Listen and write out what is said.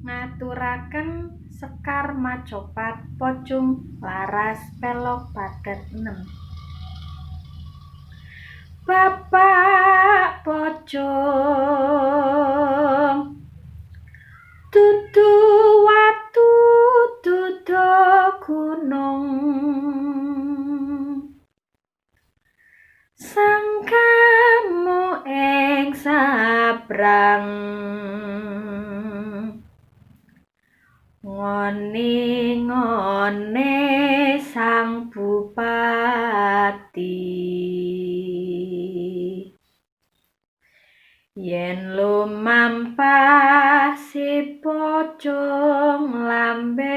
Ngaturaken Sekar Majopat Pocung Laras Pelog Paget 6. Bapak Pocung dudu watu dudu gunung, sangkamu ing sabrang ngone sang bupati. Yen lumampah si Pocung lambe